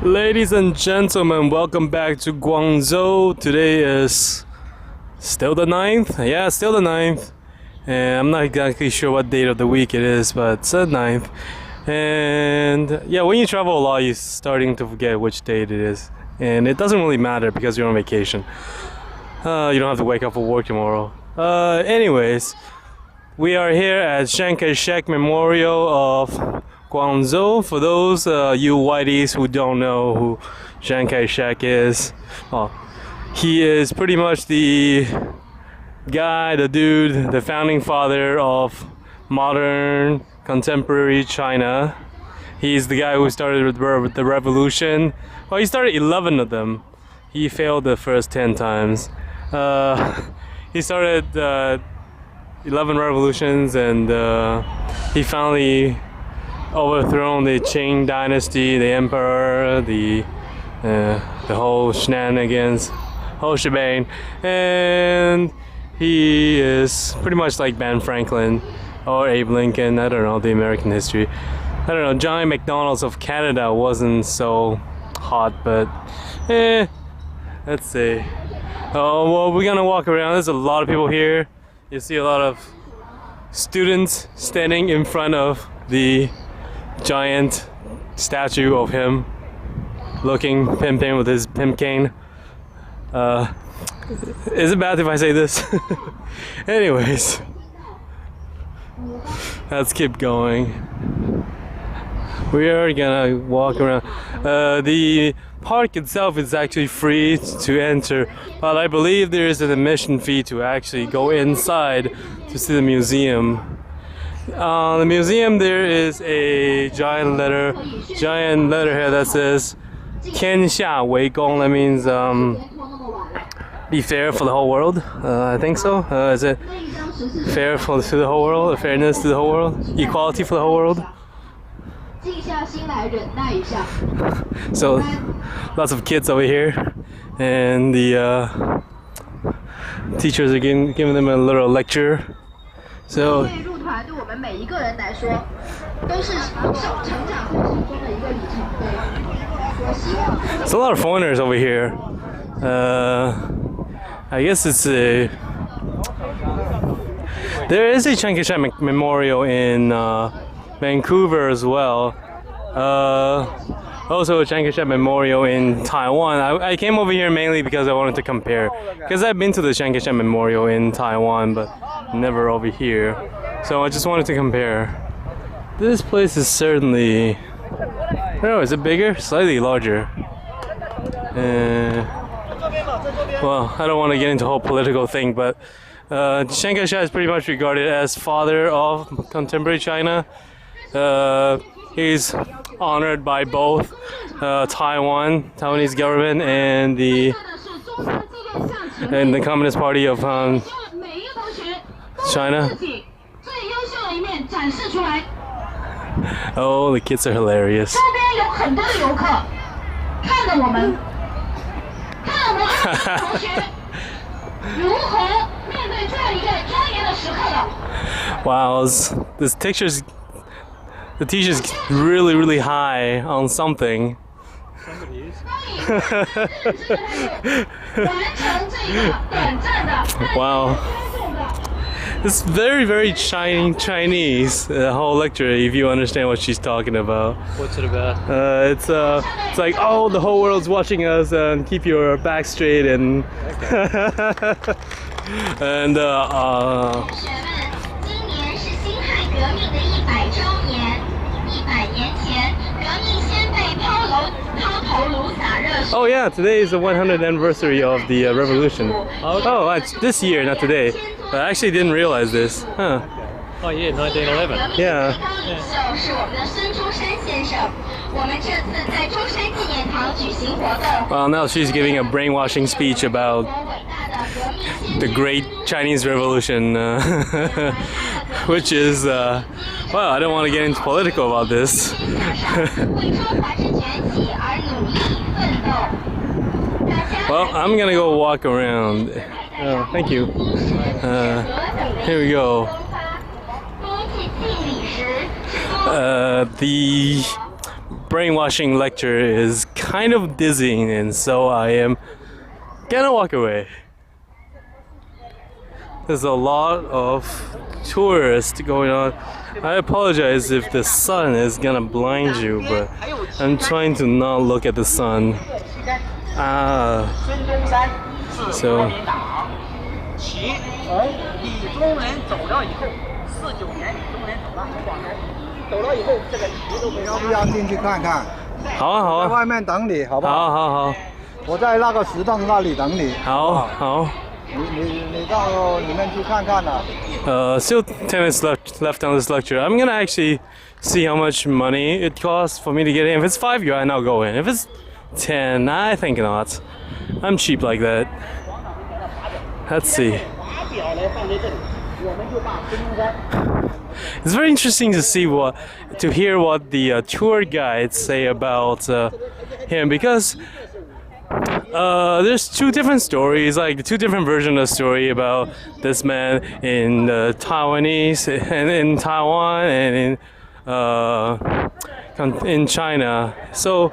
Ladies and gentlemen, welcome back to Guangzhou. Today is still the 9th. Yeah, still the 9th. And I'm not exactly sure what date of the week it is, but it's the 9th. And yeah, when you travel a lot, you're starting to forget which date it is. And it doesn't really matter because you're on vacation. You don't have to wake up for work tomorrow. Anyways, we are here at Chiang Kai-shek Memorial of Guangzhou. For those you whiteys who don't know who Chiang Kai-shek is, he is pretty much the guy, the dude, the founding father of modern contemporary China. He's the guy who started the revolution. Well, he started 11 of them. He failed the first 10 times. He started 11 revolutions, and he finally overthrown the Qing dynasty, the emperor, the whole shenanigans, whole shebang. And he is pretty much like Ben Franklin or Abe Lincoln. I don't know the American history. I don't know. Johnny McDonald's of Canada wasn't so hot, but let's see. Oh, well, we're gonna walk around. There's a lot of people here. You see a lot of students standing in front of the giant statue of him, looking pimping with his pimp cane. Is it bad if I say this? Anyways, let's keep going. We are gonna walk around. The park itself is actually free to enter, but I believe there is an admission fee to actually go inside to see the museum. The museum, there is a giant letterhead that says 天下为公. That means be fair for the whole world. I think so. Is it fair to the whole world? Fairness to the whole world? Equality for the whole world? So lots of kids over here, and the teachers are giving them a little lecture. So there's a lot of foreigners over here. I guess it's there is a Chiang Kai-shek Memorial in Vancouver as well. Also a Chiang Kai-shek Memorial in Taiwan. I came over here mainly because I wanted to compare, because I've been to the Chiang Kai-shek Memorial in Taiwan but never over here, so I just wanted to compare. This place is certainly, I don't know, is it bigger? Slightly larger. Well, I don't want to get into the whole political thing, but Chiang Kai-shek is pretty much regarded as father of contemporary China. He's honored by both Taiwanese government and the Communist Party of China. Oh, the kids are hilarious. Wow, this teacher's really high on something. Wow. It's very Chinese, the whole lecture, if you understand what she's talking about. What's it about? It's like, oh, the whole world's watching us, and keep your back straight, and and oh yeah, today is the 100th anniversary of the revolution. Oh, it's this year, not today. I actually didn't realize this. Huh. Oh yeah, 1911. Yeah. Well, now she's giving a brainwashing speech about the Great Chinese Revolution, which is, well, I don't want to get into political about this. Well, I'm gonna go walk around. Oh, thank you. Here we go. The brainwashing lecture is kind of dizzying, and so I am gonna walk away. There's a lot of tourists going on. I apologize if the sun is gonna blind you, but I'm trying to not look at the sun. So要不要进去看看？好啊好啊，在外面等你，好不好？好好好，我在那个石凳那里等你。好好。你到里面去看看啊。Still 10 minutes left on this lecture. I'm gonna actually see how much money it costs for me to get in. If it's 5 yuan, I'll go in. If it's 10, I think not. I'm cheap like that. Let's see. It's very interesting to hear what the tour guides say about him, because there's two different stories, like two different versions of the story about this man in Taiwanese and in Taiwan and in China. So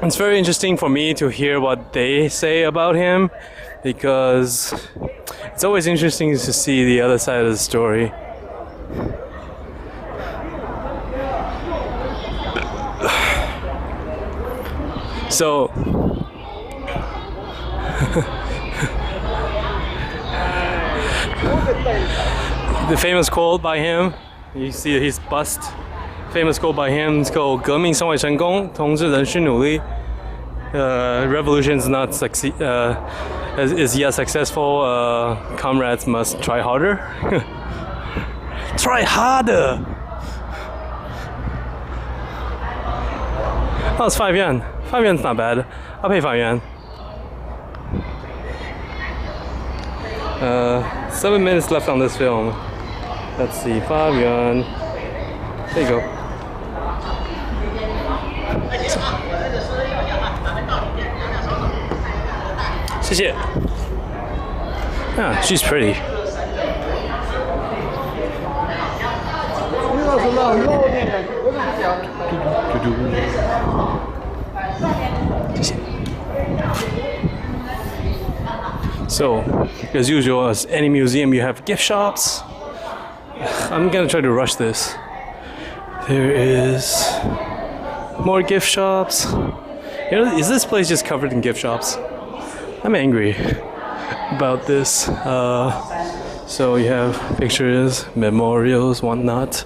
it's very interesting for me to hear what they say about him, because it's always interesting to see the other side of the story. So the famous quote by him, you see his bust. Famous quote by him is called 革命尚未成功，同志仍需努力。Revolution is not is yet successful. Comrades must try harder. Try harder. Oh, it's 5 yuan. 5 yuan's not bad. I'll pay 5 yuan. 7 minutes left on this film. Let's see, 5 yuan. There you go. Ah, she's pretty. So, as usual, as any museum, you have gift shops. I'm gonna try to rush this. There is more gift shops. You know, is this place just covered in gift shops? I'm angry about this. So you have pictures, memorials, whatnot.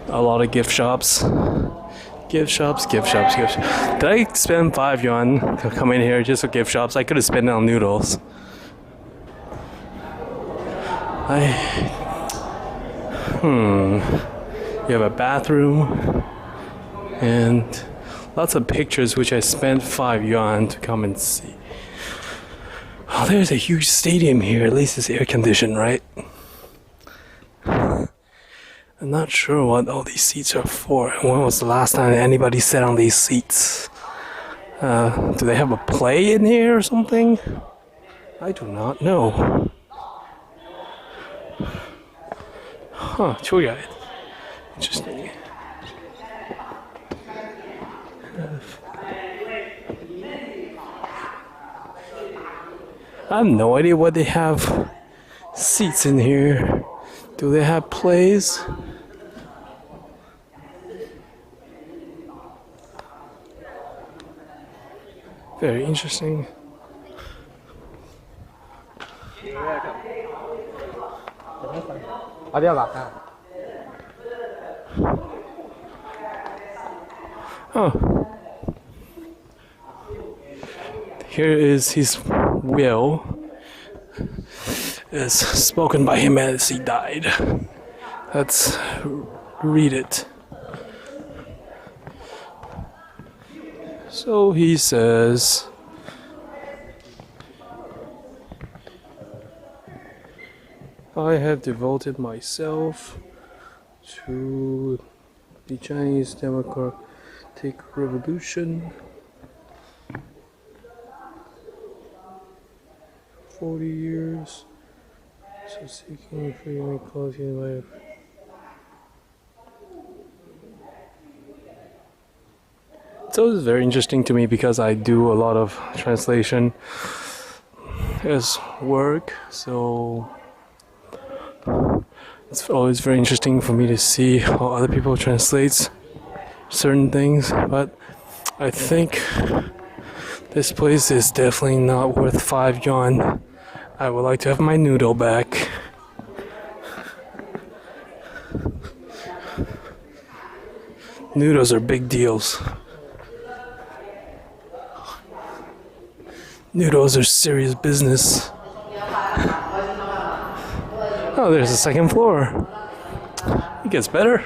A lot of gift shops. Gift shops. Did I spend 5 yuan to come in here just for gift shops? I could have spent it on noodles. You have a bathroom and lots of pictures, which I spent 5 yuan to come and see. Oh, there's a huge stadium here. At least it's air conditioned, right? I'm not sure what all these seats are for. When was the last time anybody sat on these seats? Do they have a play in here or something? I do not know. Huh, tour guide. Interesting. I have no idea what they have seats in here. Do they have plays? Very interesting. Oh. Here is his will, as spoken by him as he died. Let's read it. So he says, I have devoted myself to the Chinese Democratic Revolution 40 years, so seeking freedom, equality, and life. It's always very interesting to me because I do a lot of translation as work, so it's always very interesting for me to see how other people translate certain things. But I think this place is definitely not worth 5 yuan. I would like to have my noodle back. Noodles are big deals. Noodles are serious business. Oh, there's the second floor. It gets better.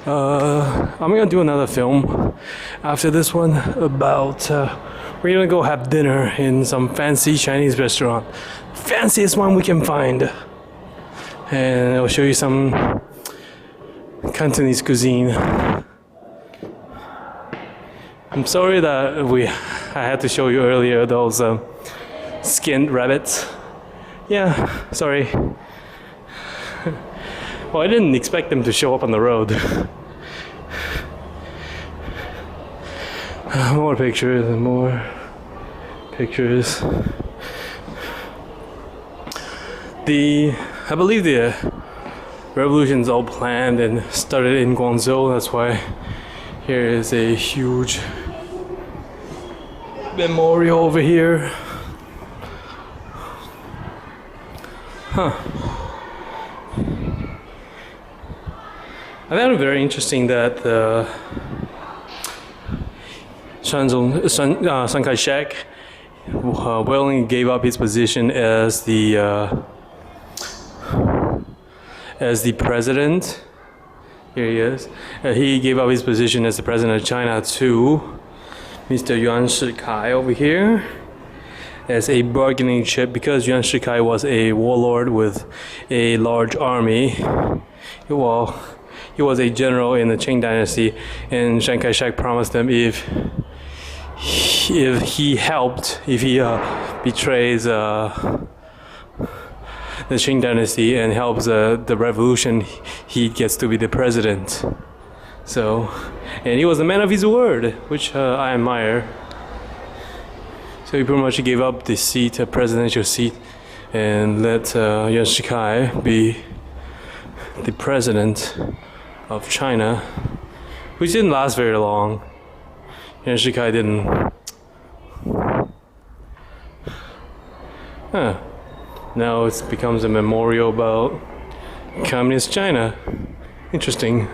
I'm gonna do another film after this one about we're gonna go have dinner in some fancy Chinese restaurant, fanciest one we can find, and I'll show you some Cantonese cuisine. I'm sorry that I had to show you earlier those skinned rabbits. Yeah, sorry. Well, I didn't expect them to show up on the road. More pictures and more pictures. I believe the revolution's all planned and started in Guangzhou. That's why here is a huge memorial over here. Huh. I found it very interesting that Chiang Kai-shek willingly gave up his position as the president. Here he is. He gave up his position as the president of China to Mr. Yuan Shikai over here as a bargaining chip, because Yuan Shikai was a warlord with a large army. Well, he was a general in the Qing dynasty, and Chiang Kai-shek promised him if he betrays the Qing dynasty and helps the revolution, he gets to be the president. So, and he was a man of his word, which I admire. So he pretty much gave up the seat, a presidential seat, and let Yuan Shikai be the president of China, which didn't last very long. Yuan Shikai didn't. Now it becomes a memorial about communist China. Interesting.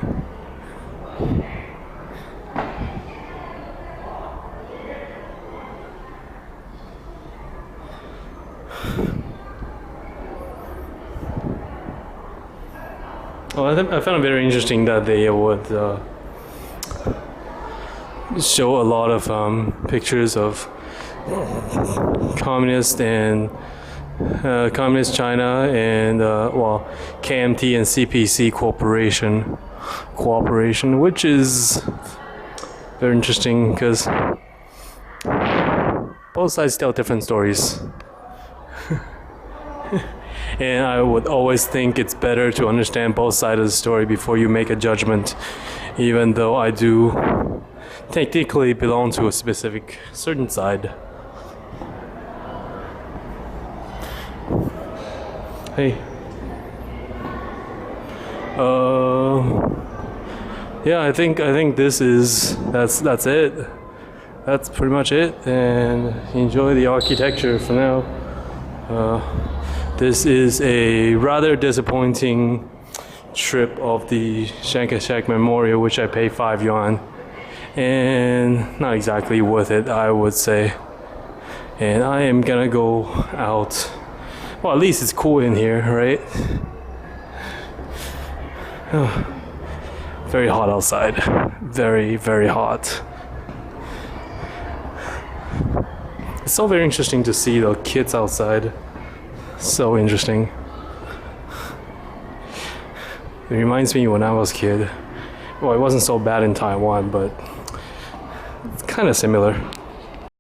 Well, I found it very interesting that they would show a lot of pictures of communist and communist China and KMT and CPC cooperation, which is very interesting because both sides tell different stories. And I would always think it's better to understand both sides of the story before you make a judgment, even though I do technically belong to a specific certain side. Hey. Yeah, I think this is that's it. That's pretty much it, and enjoy the architecture for now. This is a rather disappointing trip of the Chiang Kai-shek Memorial, which I paid 5 yuan, and not exactly worth it, I would say. And I am gonna go out. Well, at least it's cool in here, right? Very hot outside. Very, very hot. It's so very interesting to see the kids outside. So interesting. It reminds me when I was a kid. Well, it wasn't so bad in Taiwan, but it's kind of similar.